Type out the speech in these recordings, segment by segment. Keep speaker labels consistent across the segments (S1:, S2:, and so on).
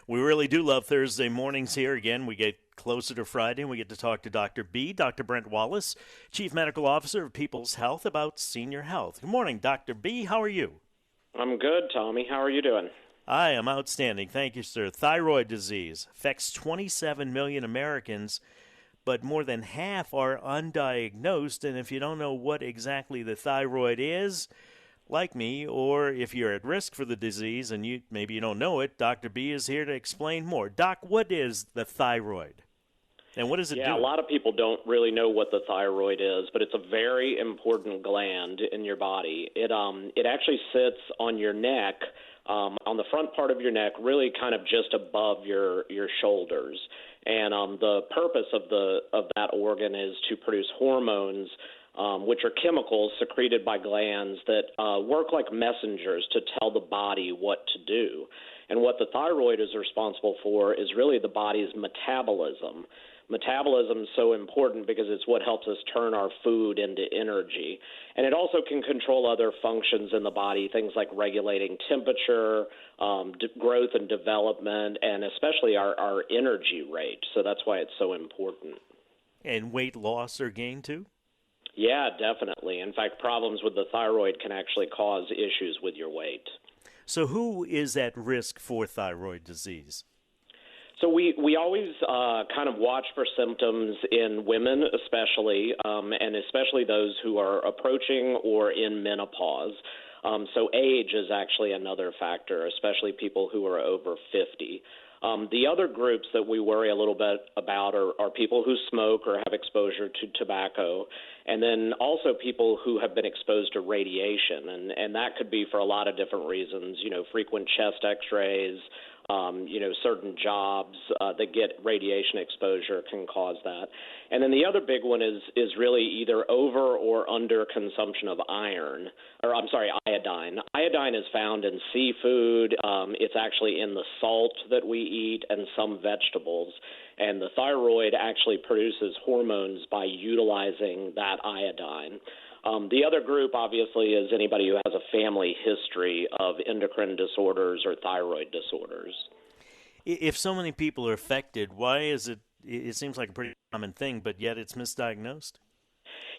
S1: We really do love Thursday mornings here. Again, we get closer to Friday and we get to talk to Dr. B, Dr. Brent Wallis, Chief Medical Officer of People's Health, about senior health. Good morning, Dr. B. How are you?
S2: I'm good, Tommy. How are you doing?
S1: I am outstanding. Thank you, sir. Thyroid disease affects 27 million Americans, but more than half are undiagnosed. And if you don't know what exactly the thyroid is, like me, or if you're at risk for the disease and maybe you don't know it, Dr. B is here to explain more. Doc, what is the thyroid? And what does it do?
S2: Yeah, a lot of people don't really know what the thyroid is, but it's a very important gland in your body. It actually sits on your neck, on the front part of your neck, really kind of just above your shoulders. And the purpose of that organ is to produce hormones, which are chemicals secreted by glands that work like messengers to tell the body what to do. And what the thyroid is responsible for is really the body's metabolism. Metabolism is so important because it's what helps us turn our food into energy. And it also can control other functions in the body, things like regulating temperature, growth and development, and especially our energy rate. So that's why it's so important.
S1: And weight loss or gain, too?
S2: Yeah, definitely. In fact, problems with the thyroid can actually cause issues with your weight.
S1: So who is at risk for thyroid disease?
S2: So we always kind of watch for symptoms in women especially, and especially those who are approaching or in menopause. So age is actually another factor, especially people who are over 50. The other groups that we worry a little bit about are people who smoke or have exposure to tobacco, and then also people who have been exposed to radiation, and that could be for a lot of different reasons, frequent chest x-rays, certain jobs that get radiation exposure can cause that. And then the other big one is really either over or under consumption of iodine. Iodine is found in seafood. It's actually in the salt that we eat and some vegetables. And the thyroid actually produces hormones by utilizing that iodine. The other group, obviously, is anybody who has a family history of endocrine disorders or thyroid disorders.
S1: If so many people are affected, why is it seems like a pretty common thing, but yet it's misdiagnosed?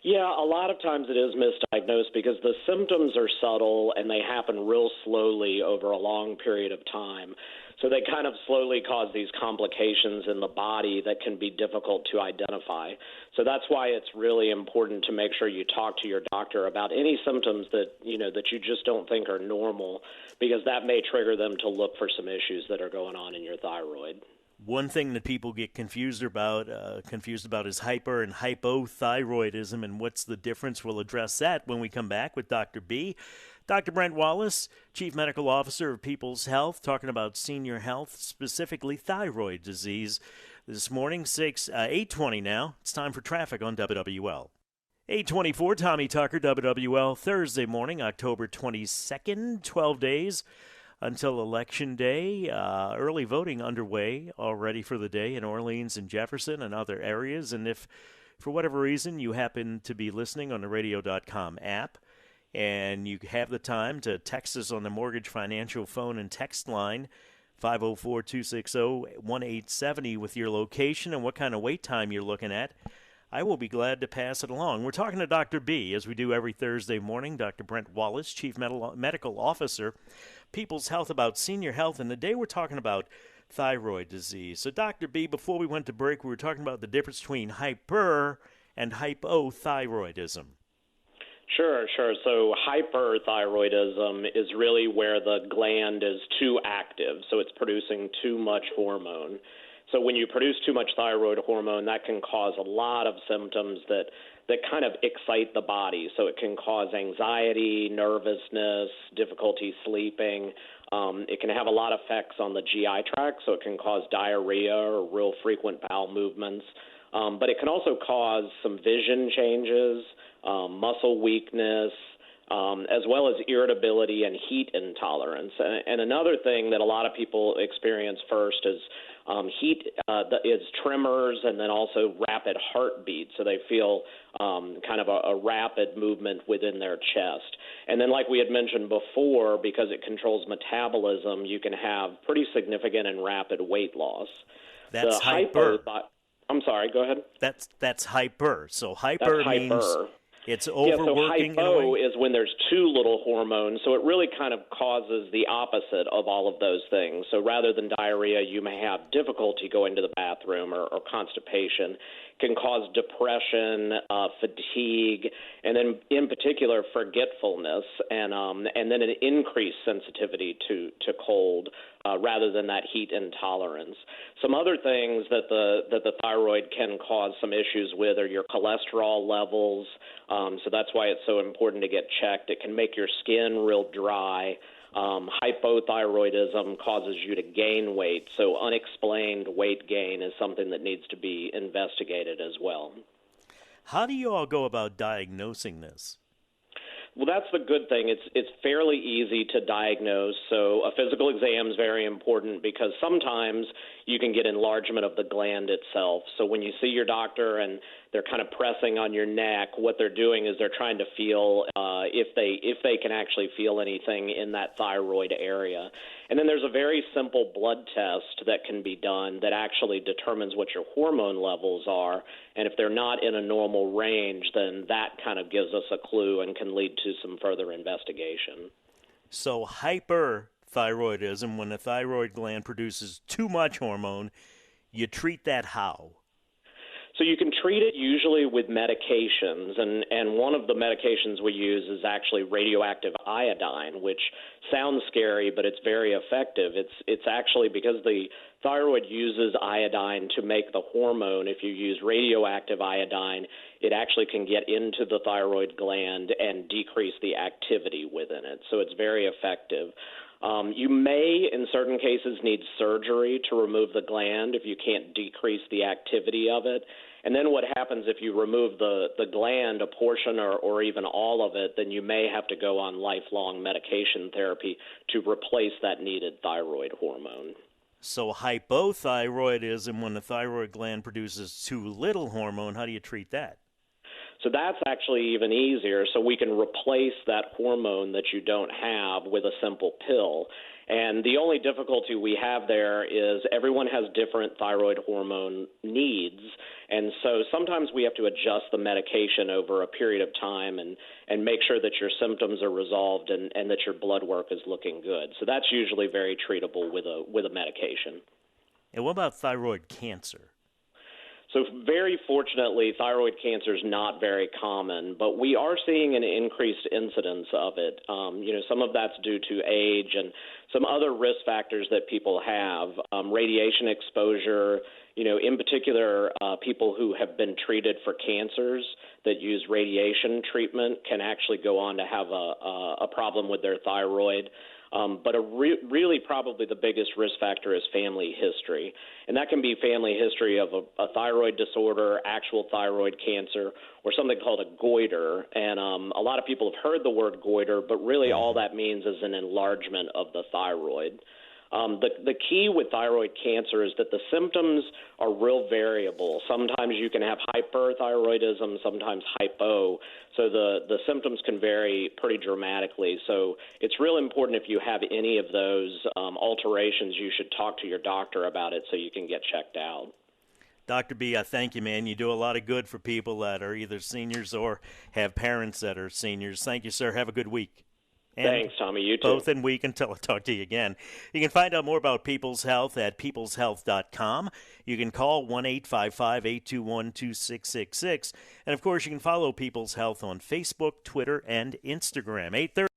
S2: Yeah, a lot of times it is misdiagnosed because the symptoms are subtle and they happen real slowly over a long period of time. So they kind of slowly cause these complications in the body that can be difficult to identify. So that's why it's really important to make sure you talk to your doctor about any symptoms that you just don't think are normal, because that may trigger them to look for some issues that are going on in your thyroid.
S1: One thing that people get confused about is hyper and hypothyroidism, and what's the difference? We'll address that when we come back with Dr. B. Dr. Brent Wallis, Chief Medical Officer of People's Health, talking about senior health, specifically thyroid disease. This morning, 8:20 now. It's time for traffic on WWL. 8:24, Tommy Tucker, WWL, Thursday morning, October 22nd, 12 days until Election Day. Early voting underway already for the day in Orleans and Jefferson and other areas. And if, for whatever reason, you happen to be listening on the radio.com app and you have the time to text us on the Mortgage Financial phone and text line, 504-260-1870, with your location and what kind of wait time you're looking at, I will be glad to pass it along. We're talking to Dr. B, as we do every Thursday morning. Dr. Brent Wallis, Chief Medical Officer, People's Health, about senior health. And today we're talking about thyroid disease. So, Dr. B, before we went to break, we were talking about the difference between hyper and hypothyroidism.
S2: Sure. So hyperthyroidism is really where the gland is too active, so it's producing too much hormone. So when you produce too much thyroid hormone, that can cause a lot of symptoms that kind of excite the body. So it can cause anxiety, nervousness, difficulty sleeping. It can have a lot of effects on the GI tract, so it can cause diarrhea or real frequent bowel movements. But it can also cause some vision changes, muscle weakness, as well as irritability and heat intolerance. And another thing that a lot of people experience first is heat is tremors and then also rapid heartbeat. So they feel kind of a rapid movement within their chest. And then like we had mentioned before, because it controls metabolism, you can have pretty significant and rapid weight loss.
S1: That's hyper.
S2: I'm sorry, go ahead.
S1: That's hyper. So hyper means it's overworking.
S2: Yeah, so hypo is when there's too little hormone, so it really kind of causes the opposite of all of those things. So rather than diarrhea, you may have difficulty going to the bathroom or constipation. Can cause depression, fatigue, and then in particular forgetfulness, and then an increased sensitivity to cold rather than that heat intolerance. Some other things that the thyroid can cause some issues with are your cholesterol levels. So that's why it's so important to get checked. It can make your skin real dry. Hypothyroidism causes you to gain weight, so unexplained weight gain is something that needs to be investigated as well.
S1: How do you all go about diagnosing this?
S2: Well, that's the good thing. It's fairly easy to diagnose. So a physical exam is very important because sometimes you can get enlargement of the gland itself. So when you see your doctor and they're kind of pressing on your neck, what they're doing is they're trying to feel if they can actually feel anything in that thyroid area. And then there's a very simple blood test that can be done that actually determines what your hormone levels are. And if they're not in a normal range, then that kind of gives us a clue and can lead to some further investigation.
S1: So hyperthyroidism, when the thyroid gland produces too much hormone, you treat that how?
S2: So you can treat it usually with medications, and one of the medications we use is actually radioactive iodine, which sounds scary, but it's very effective. It's actually because the thyroid uses iodine to make the hormone. If you use radioactive iodine, it actually can get into the thyroid gland and decrease the activity within it. So it's very effective. You may, in certain cases, need surgery to remove the gland if you can't decrease the activity of it. And then what happens if you remove the gland, a portion or even all of it, then you may have to go on lifelong medication therapy to replace that needed thyroid hormone.
S1: So hypothyroidism, when the thyroid gland produces too little hormone, how do you treat that?
S2: So that's actually even easier. So we can replace that hormone that you don't have with a simple pill. And the only difficulty we have there is everyone has different thyroid hormone needs. And so sometimes we have to adjust the medication over a period of time and make sure that your symptoms are resolved and that your blood work is looking good. So that's usually very treatable with a medication.
S1: And what about thyroid cancer?
S2: So very fortunately, thyroid cancer is not very common, but we are seeing an increased incidence of it. Some of that's due to age and some other risk factors that people have. Radiation exposure, in particular, people who have been treated for cancers that use radiation treatment can actually go on to have a problem with their thyroid. But really probably the biggest risk factor is family history. And that can be family history of a thyroid disorder, actual thyroid cancer, or something called a goiter. And a lot of people have heard the word goiter, but really all that means is an enlargement of the thyroid. The key with thyroid cancer is that the symptoms are real variable. Sometimes you can have hyperthyroidism, sometimes hypo. So the symptoms can vary pretty dramatically. So it's real important if you have any of those alterations, you should talk to your doctor about it so you can get checked out.
S1: Dr. B, I thank you, man. You do a lot of good for people that are either seniors or have parents that are seniors. Thank you, sir. Have a good week. And
S2: thanks, Tommy. You too.
S1: Both and week until I talk to you again. You can find out more about People's Health at peopleshealth.com. You can call 1-855-821-2666. And, of course, you can follow People's Health on Facebook, Twitter, and Instagram. 8:30.